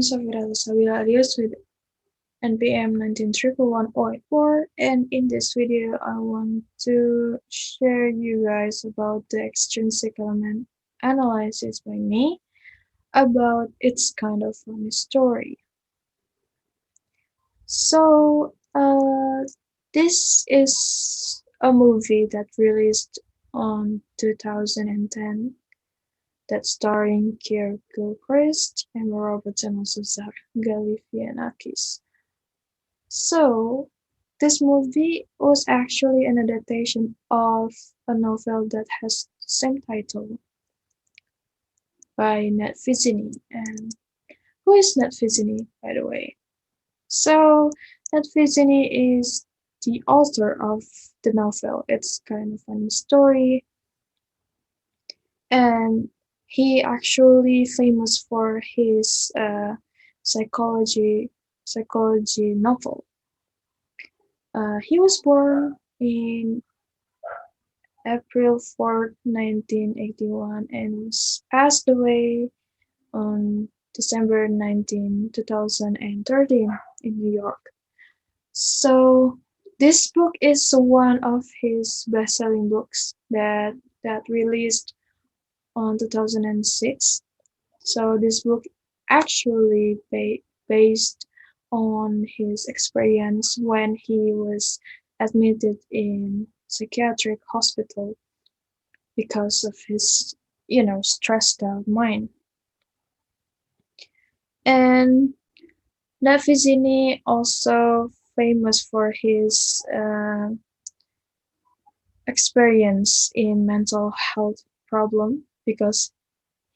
Shafira Salsabila Alius with NPM 19111084, and in this video I want to share you guys about the extrinsic element analysis by me about its kind of funny story. So this is a movie that released on 2010 that starring Keir Gilchrist, Emma Roberts, and also Zach Galifianakis. So this movie was actually an adaptation of a novel that has the same title by Ned Vizzini. And who is Ned Vizzini, by the way? So Ned Vizzini is the author of the novel. It's kind of a funny story, and he actually famous for his psychology novel. He was born in April 4th, 1981, and was passed away on December 2013 in New York. So this book is one of his best-selling books that released on 2006. So this book actually based on his experience when he was admitted in psychiatric hospital because of his, stressed out mind. And Ned Vizzini also famous for his experience in mental health problem because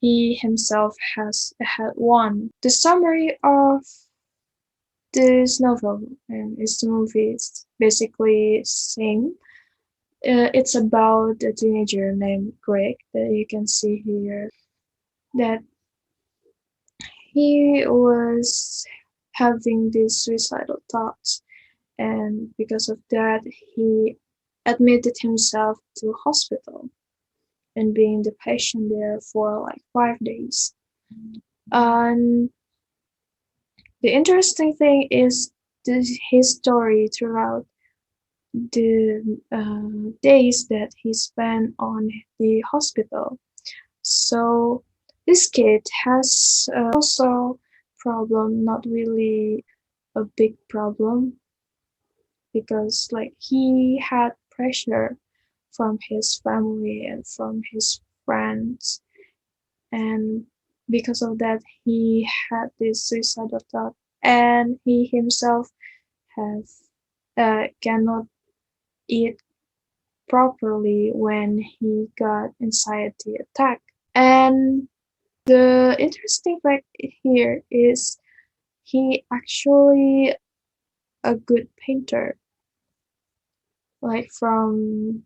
he himself has had one. The summary of this novel and its movie is basically same. It's about a teenager named Greg that you can see here, that he was having these suicidal thoughts, and because of that he admitted himself to hospital and being the patient there for like 5 days. And the interesting thing is his story throughout the days that he spent on the hospital. So this kid has also problem, not really a big problem, because like he had pressure from his family and from his friends, and because of that he had this suicidal thought, and he himself cannot eat properly when he got anxiety attack. And the interesting fact here is he actually a good painter. Like from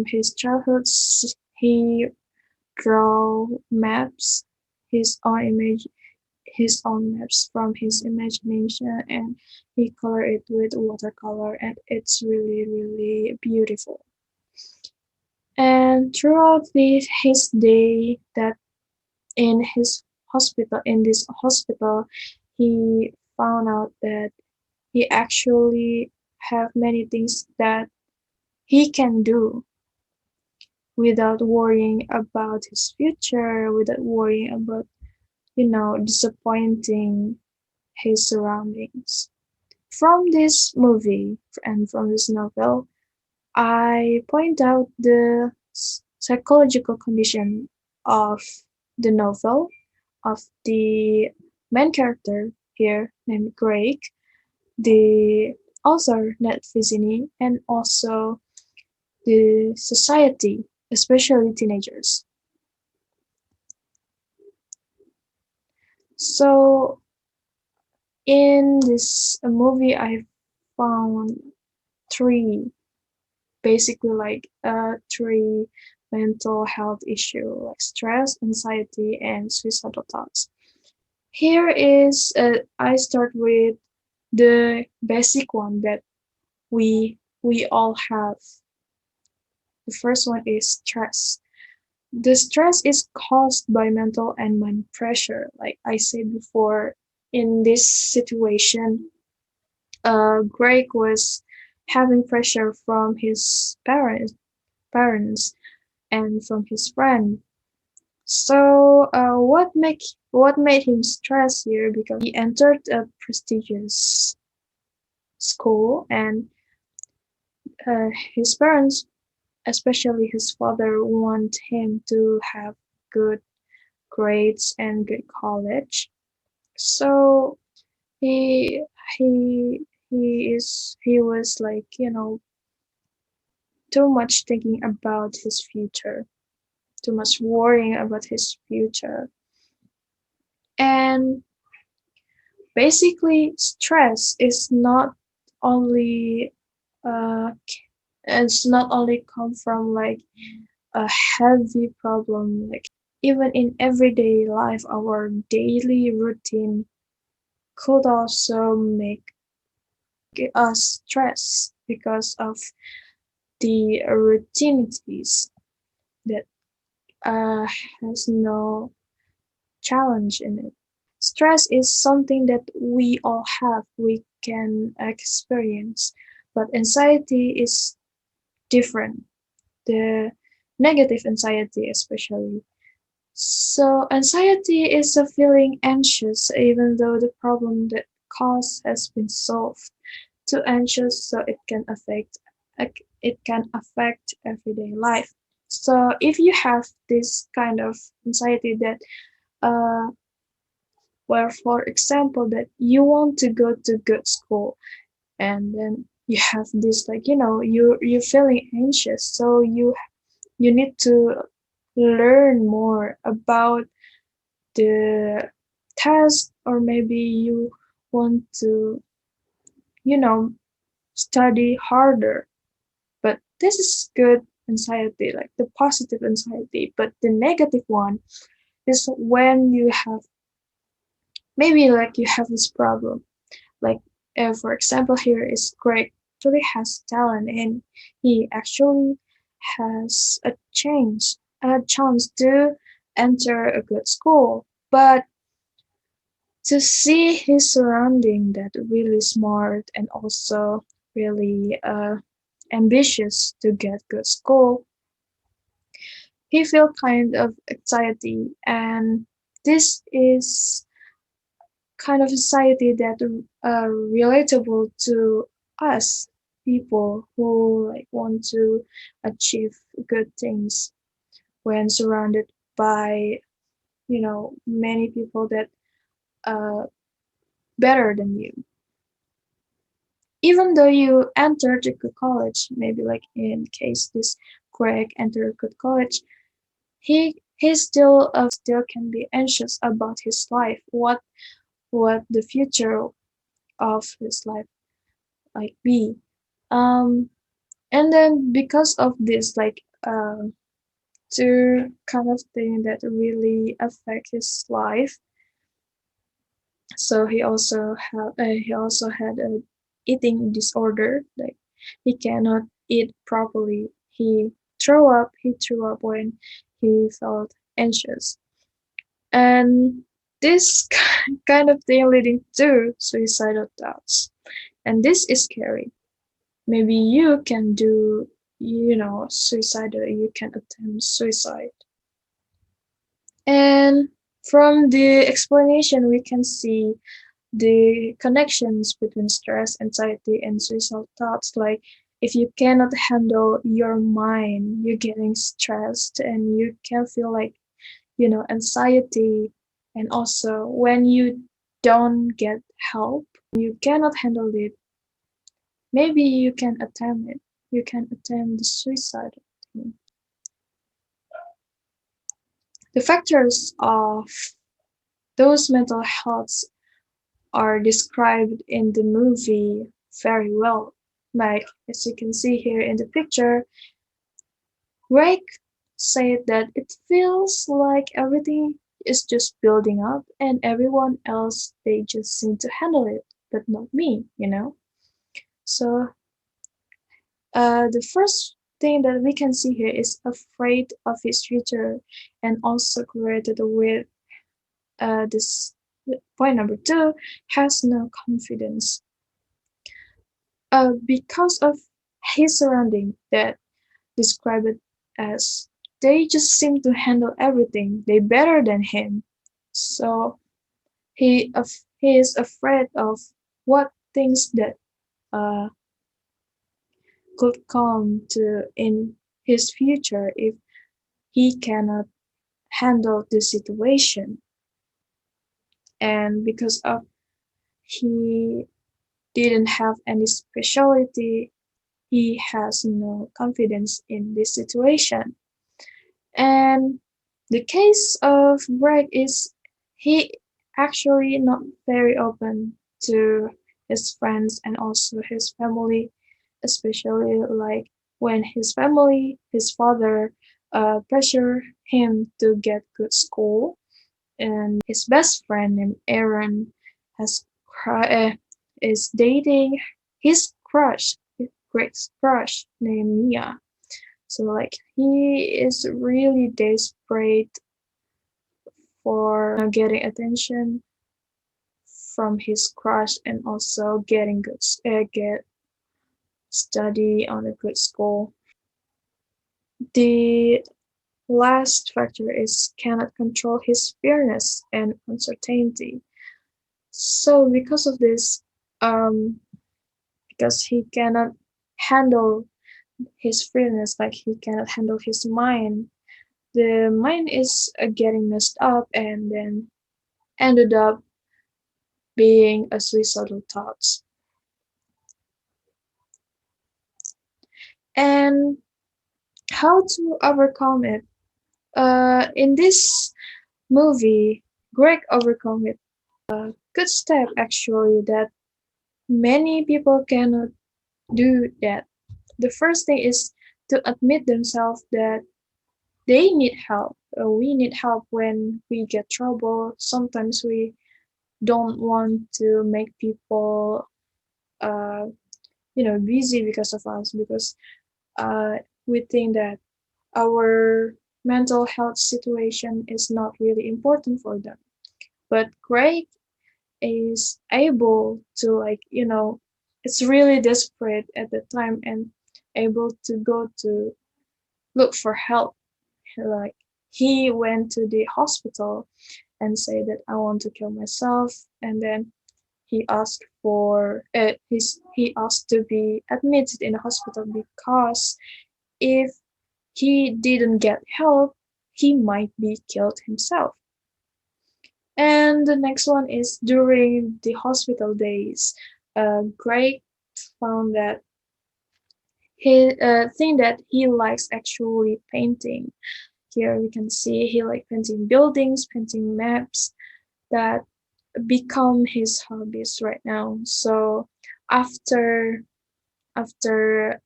his childhood, he draw maps, his own maps from his imagination, and he color it with watercolor, and it's really beautiful. And throughout his day that in this hospital, he found out that he actually have many things that he can do without worrying about his future, without worrying about, disappointing his surroundings. From this movie and from this novel, I point out the psychological condition of the novel, of the main character here named Greg, the author Ned Vizzini, and also the society, especially teenagers. So in this movie I found three mental health issue, like stress, anxiety, and suicidal thoughts. Here is I start with the basic one that we all have. The first one is stress. The stress is caused by mental and mind pressure. Like I said before, in this situation, Greg was having pressure from his parents and from his friend. So, what made him stress here? Because he entered a prestigious school, and his parents, especially his father, want him to have good grades and good college. So he he was like, too much thinking about his future, too much worrying about his future. And basically stress is not only it's not only come from like a heavy problem, like even in everyday life our daily routine could also make us stress because of the routinities that has no challenge in it. Stress is something that we all have, we can experience, but anxiety is different. The negative anxiety, especially. So, anxiety is a feeling anxious even though the problem that cause has been solved. Too anxious so it can affect everyday life. So, if you have this kind of anxiety that uh where for example that you want to go to good school and then you have this like you're feeling anxious, so you need to learn more about the task, or maybe you want to you know study harder. But this is good anxiety, like the positive anxiety. But the negative one is when you have maybe like you have this problem. Like, for example, here is Greg actually has talent and he actually has a chance to enter a good school. But to see his surrounding that really smart and also really ambitious to get good school, he feel kind of anxiety, and this is kind of society that relatable to us people who like want to achieve good things when surrounded by many people that uh better than you. Even though you entered a good college, maybe like in case this Greg entered a good college, he still can be anxious about his life, what the future of his life like be. Um, and then because of this, like two kind of thing that really affect his life. So he also had a eating disorder. Like he cannot eat properly. He threw up when he felt anxious, and this kind of thing leading to suicidal thoughts. And this is scary. Maybe you can do suicidal, you can attempt suicide. And from the explanation we can see the connections between stress, anxiety, and suicidal thoughts. Like if you cannot handle your mind, you're getting stressed and you can feel like anxiety. And also when you don't get help, you cannot handle it, maybe you can attempt it. You can attempt the suicide thing. The factors of those mental healths are described in the movie very well. Like as you can see here in the picture, Greg said that it feels like everything is just building up and everyone else they just seem to handle it, but not me. So the first thing that we can see here is afraid of his future and also correlated with this point number two, has no confidence. Because of his surrounding that describe it as they just seem to handle everything. They better than him. So he is afraid of what things that uh, could come to in his future if he cannot handle the situation. And because of he didn't have any specialty, he has no confidence in this situation. And the case of Greg is he actually not very open to his friends and also his family, especially like when his family, his father, pressure him to get good school, and his best friend named Aaron has is dating his crush, Greg's crush named Mia. So like he is really desperate for getting attention from his crush and also getting good get study on a good school. The last factor is cannot control his fearness and uncertainty. So because of this, because he cannot handle his fearness, like he cannot handle his mind, the mind is getting messed up and then ended up being a suicidal thoughts. And how to overcome it? In this movie, Greg overcome it. Good step actually that many people cannot do that. The first thing is to admit themselves that they need help. We need help when we get trouble. Sometimes we don't want to make people uh, busy because of us because we think that our mental health situation is not really important for them. But Greg is able to it's really desperate at the time and able to go to look for help. Like he went to the hospital and say that I want to kill myself, and then he asked for he asked to be admitted in the hospital because if he didn't get help, he might be killed himself. And the next one is during the hospital days, Greg found that he thing that he likes actually painting. Here we can see he like painting buildings, painting maps that become his hobbies right now. So after after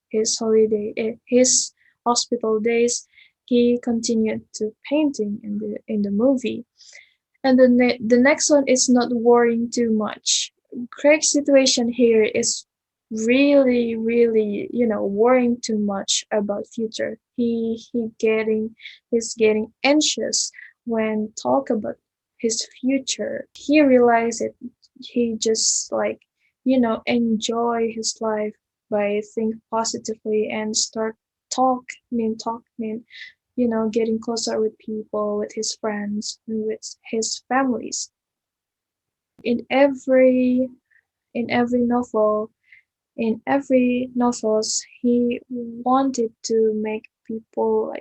his hospital days, he continued to painting in the movie. And the next one is not worrying too much. Craig's situation here is really, really, worrying too much about future. He's getting anxious when talk about his future. He realized it. He just enjoy his life by think positively and start talk mean getting closer with people, with his friends, and with his families. In every in every novel, in every novels, he wanted to make people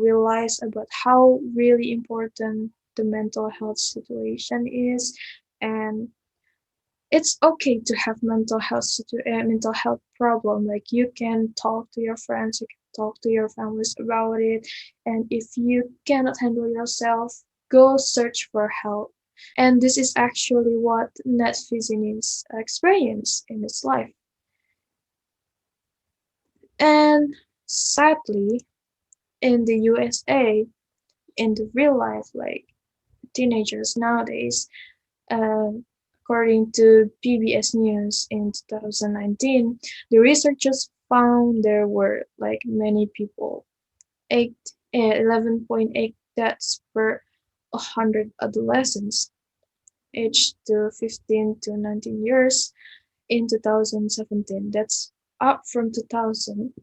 realize about how really important the mental health situation is, and it's okay to have mental health problem. Like you can talk to your friends, you can talk to your families about it, and if you cannot handle yourself, go search for help. And this is actually what Nat Fizzini's experienced in his life. And sadly, in the USA, in the real life, like teenagers nowadays, uh, according to PBS News in 2019, the researchers found there were like many people, 11.8 deaths per 100 adolescents aged to 15 to 19 years in 2017. That's up from 2000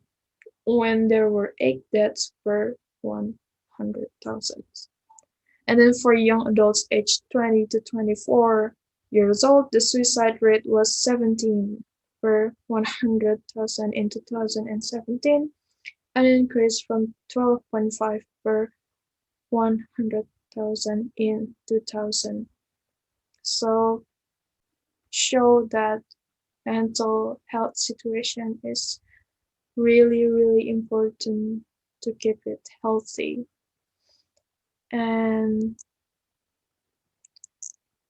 when there were 8 deaths per 100,000. And then for young adults aged 20 to 24 years old, the suicide rate was 17 per 100,000 in 2017, an increase from 12.5 per 100,000 in 2000. So show that mental health situation is really, really important to keep it healthy. And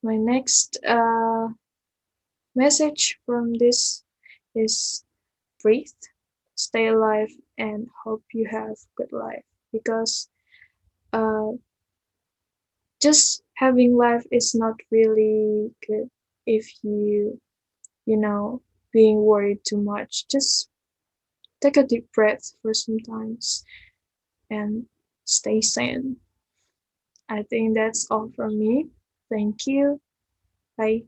my next message from this is breathe, stay alive, and hope you have good life. Because uh, just having life is not really good if you know, being worried too much. Just take a deep breath for some times and stay sane. I think that's all from me. Thank you. Bye.